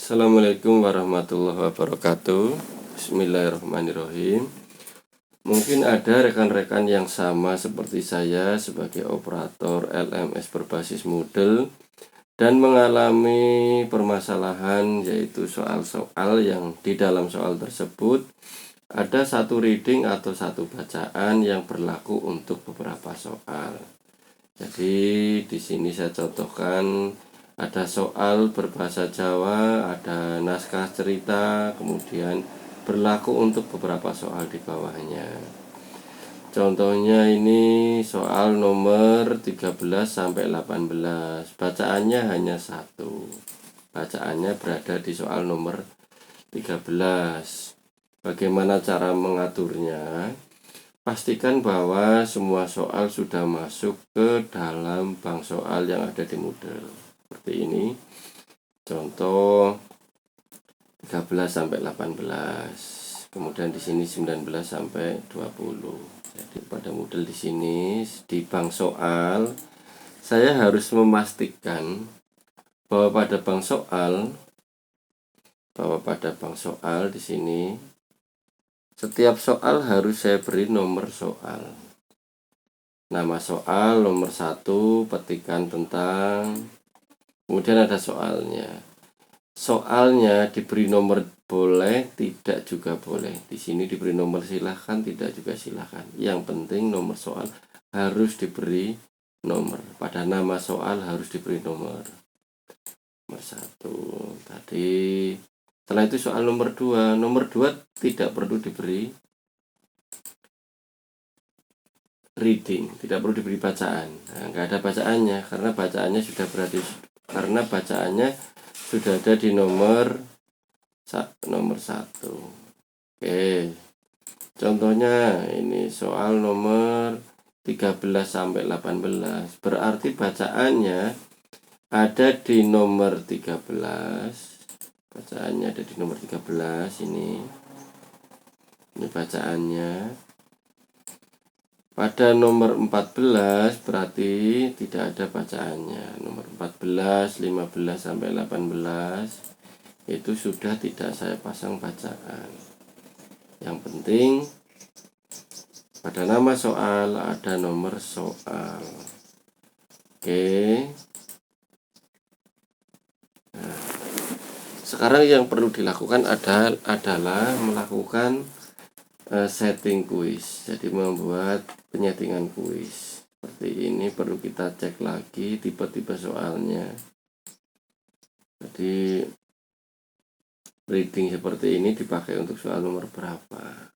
Assalamualaikum warahmatullahi wabarakatuh. Bismillahirrahmanirrahim. Mungkin ada rekan-rekan yang sama seperti saya sebagai operator LMS berbasis Moodle dan mengalami permasalahan, yaitu soal-soal yang di dalam soal tersebut ada satu reading atau satu bacaan yang berlaku untuk beberapa soal. Jadi di sini saya contohkan, ada soal berbahasa Jawa, ada naskah cerita, kemudian berlaku untuk beberapa soal di bawahnya. Contohnya ini soal nomor 13 sampai 18. Bacaannya hanya satu. Bacaannya berada di soal nomor 13. Bagaimana cara mengaturnya? Pastikan bahwa semua soal sudah masuk ke dalam bank soal yang ada di Moodle. Seperti ini. Contoh 13 sampai 18. Kemudian di sini 19 sampai 20. Jadi pada Moodle di sini di bank soal saya harus memastikan bahwa pada bank soal di sini setiap soal harus saya beri nomor soal. Nama soal nomor 1, petikan tentang, kemudian ada soalnya. Soalnya diberi nomor boleh, tidak juga boleh. Di sini diberi nomor silahkan, tidak juga silahkan. Yang penting nomor soal harus diberi nomor. Pada nama soal harus diberi nomor. Nomor 1 tadi. Setelah itu soal nomor 2. Nomor 2 tidak perlu diberi reading, tidak perlu diberi bacaan. Nah, nggak ada bacaannya karena bacaannya sudah berada, karena bacaannya sudah ada di nomor 1. Oke. Contohnya ini soal nomor 13 sampai 18. Berarti bacaannya ada di nomor 13. Bacaannya ada di nomor 13 ini. Ini bacaannya. Pada nomor 14 berarti tidak ada bacaannya. Nomor 14, 15 sampai 18 itu sudah tidak saya pasang bacaan. Yang penting pada nama soal ada nomor soal. Oke. Nah, sekarang yang perlu dilakukan adalah melakukan setting kuis. Jadi membuat penyetingan kuis seperti ini. Perlu kita cek lagi tipe-tipe soalnya. Jadi reading seperti ini dipakai untuk soal nomor berapa.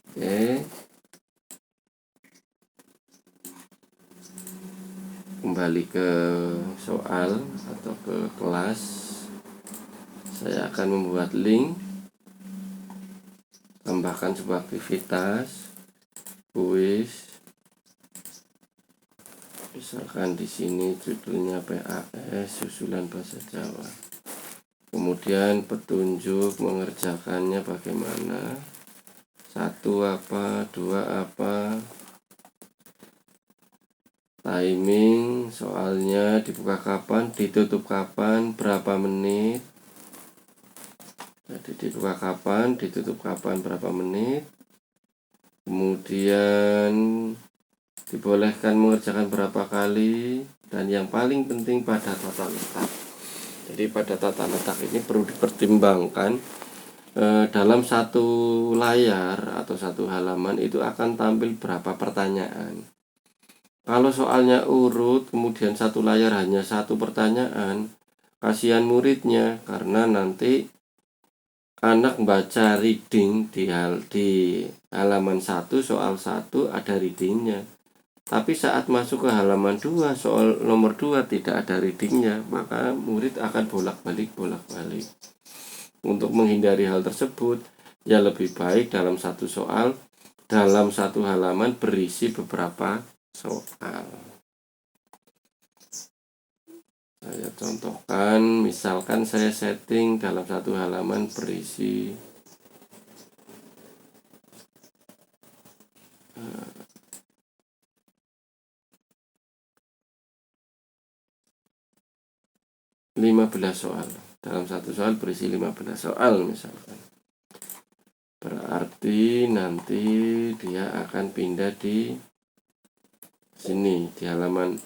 Oke. Kembali ke soal atau ke kelas. Saya akan membuat link, tambahkan sebuah aktivitas kuis. Misalkan di sini judulnya PAS susulan bahasa Jawa. Kemudian petunjuk mengerjakannya bagaimana. 1 apa, 2 apa. Timing soalnya dibuka kapan, ditutup kapan, berapa menit. Jadi dibuka kapan, ditutup kapan, berapa menit. Kemudian dibolehkan mengerjakan berapa kali. Dan yang paling penting pada tata letak. Jadi pada tata letak ini perlu dipertimbangkan dalam satu layar atau satu halaman itu akan tampil berapa pertanyaan. Kalau soalnya urut, kemudian satu layar hanya satu pertanyaan, kasihan muridnya karena nanti anak baca reading di halaman 1 soal 1 ada readingnya. Tapi saat masuk ke halaman 2 soal nomor 2 tidak ada readingnya, maka murid akan bolak-balik. Untuk menghindari hal tersebut, ya lebih baik dalam satu soal, dalam satu halaman berisi beberapa soal. Saya contohkan, misalkan saya setting dalam satu halaman berisi 15 soal. Dalam satu soal berisi 15 soal misalkan. Berarti nanti dia akan pindah di sini, di halaman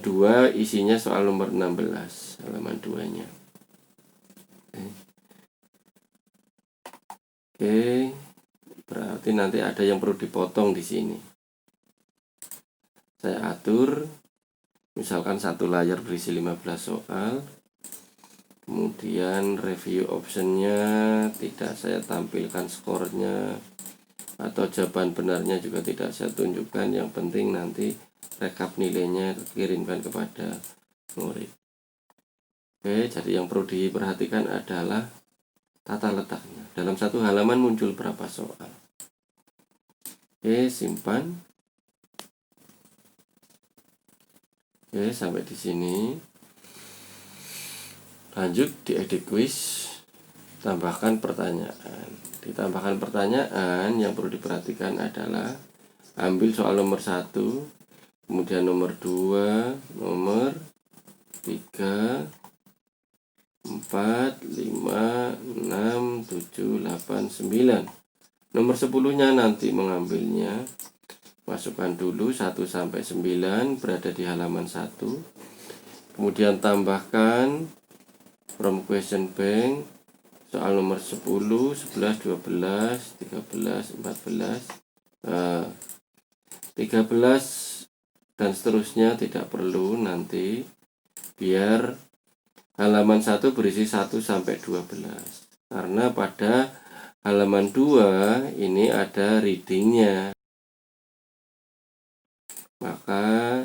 2 isinya soal nomor 16, halaman 2-nya. Oke, berarti nanti ada yang perlu dipotong di sini. Saya atur, misalkan satu layar berisi 15 soal. Kemudian review optionnya tidak saya tampilkan skornya, atau jawaban benarnya juga tidak saya tunjukkan. Yang penting nanti rekap nilainya kirimkan kepada murid. Oke, jadi yang perlu diperhatikan adalah tata letaknya. Dalam satu halaman muncul berapa soal. Oke, simpan. Oke, sampai di sini. Lanjut di edit quiz, tambahkan pertanyaan. Ditambahkan pertanyaan, yang perlu diperhatikan adalah ambil soal nomor 1, kemudian nomor 2, nomor 3, 4, 5, 6, 7, 8, 9. Nomor 10-nya nanti mengambilnya. Masukkan dulu 1 sampai 9 berada di halaman 1. Kemudian tambahkan from question bank soal nomor 10, 11, 12, 13, 14, 13 dan seterusnya tidak perlu nanti, biar halaman 1 berisi 1 sampai 12. Karena pada halaman 2 ini ada readingnya. Maka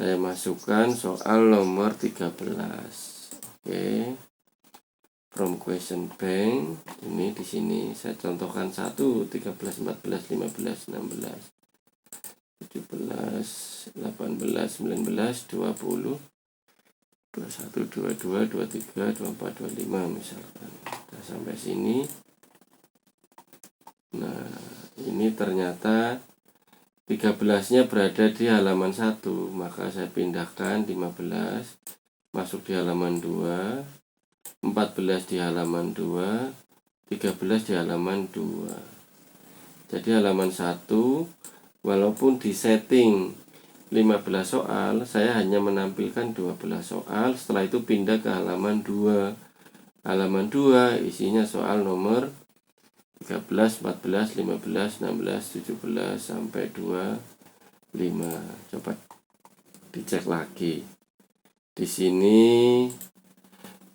saya masukkan soal nomor 13. Oke. From question bank ini di sini saya contohkan 1, 13, 14, 15, 16, 17, 18, 19, 20, 21, 22, 23, 24, 25 misalkan. Nah, sampai sini. Nah, ini ternyata 13-nya berada di halaman 1, maka saya pindahkan 15 masuk di halaman 2, 14 di halaman 2, 13 di halaman 2. Jadi halaman 1 walaupun di setting 15 soal, saya hanya menampilkan 12 soal. Setelah itu pindah ke halaman 2. Halaman 2 isinya soal nomor 13, 14, 15, 16, 17 sampai 25. Coba dicek lagi. Di sini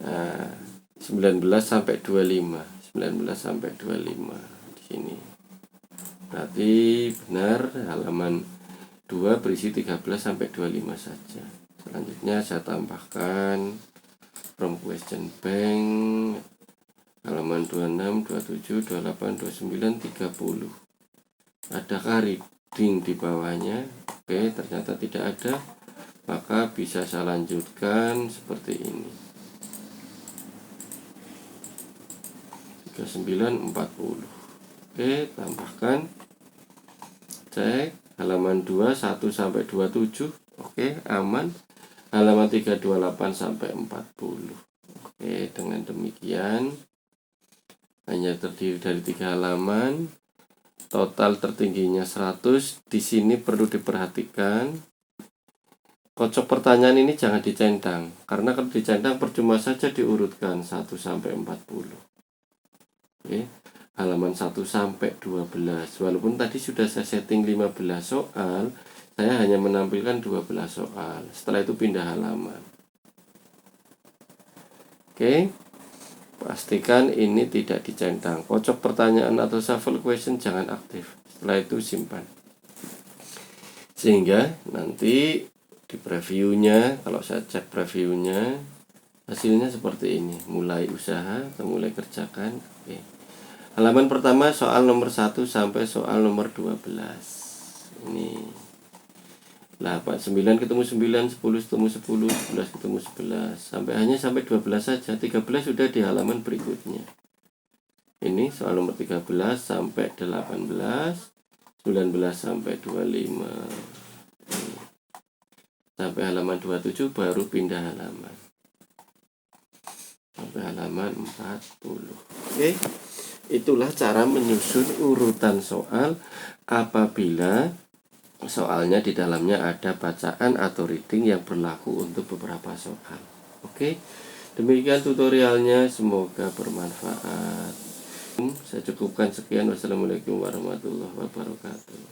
19 sampai 25. 19 sampai 25 di sini. Berarti benar halaman 2 berisi 13 sampai 25 saja. Selanjutnya saya tambahkan from question bank halaman 26, 27, 28, 29, 30. Adakah reading di bawahnya? Oke, ternyata tidak ada. Maka bisa saya lanjutkan seperti ini. 39, 40. Oke, tambahkan. Cek halaman 2, 1 sampai 27. Oke, aman. Halaman 3, 28 sampai 40. Oke, dengan demikian hanya terdiri dari 3 halaman, total tertingginya 100. Di sini perlu diperhatikan kocok pertanyaan ini jangan dicentang, karena kalau dicentang percuma saja diurutkan 1 sampai 40. Oke, halaman 1 sampai 12. Walaupun tadi sudah saya setting 15 soal, saya hanya menampilkan 12 soal. Setelah itu pindah halaman. Oke, pastikan ini tidak dicentang. Kocok pertanyaan atau shuffle question jangan aktif. Setelah itu simpan. Sehingga nanti di previewnya, kalau saya cek previewnya, hasilnya seperti ini. Mulai usaha atau mulai kerjakan. Oke. Halaman pertama soal nomor 1 sampai soal nomor 12. Ini 8, 9 ketemu 9, 10 ketemu 10, 11 ketemu 11, hanya sampai 12 saja. 13 sudah di halaman berikutnya. Ini soal nomor 13 sampai 18, 19 sampai 25. sampai halaman 27 baru pindah halaman sampai halaman 40. Oke, itulah cara menyusun urutan soal apabila soalnya di dalamnya ada bacaan atau reading yang berlaku untuk beberapa soal. Oke, demikian tutorialnya, semoga bermanfaat. Saya cukupkan sekian. Wassalamualaikum warahmatullahi wabarakatuh.